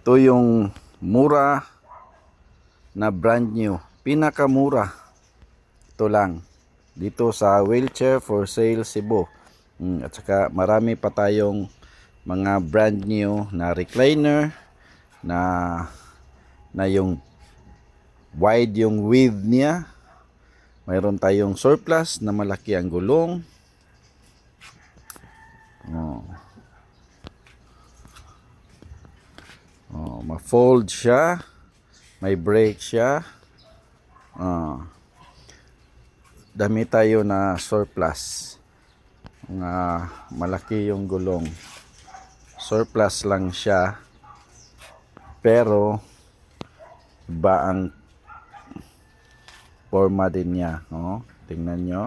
Ito yung mura na brand new. Pinakamura. Ito lang. Dito sa Wheelchair for Sale Cebu. At saka marami pa tayong mga brand new na recliner na yung wide yung width niya. Mayroon tayong surplus na malaki ang gulong. Ma-fold siya. May brake siya. Dami tayo na surplus. Malaki yung gulong. Surplus lang siya. Pero iba ang forma din niya. Tingnan nyo.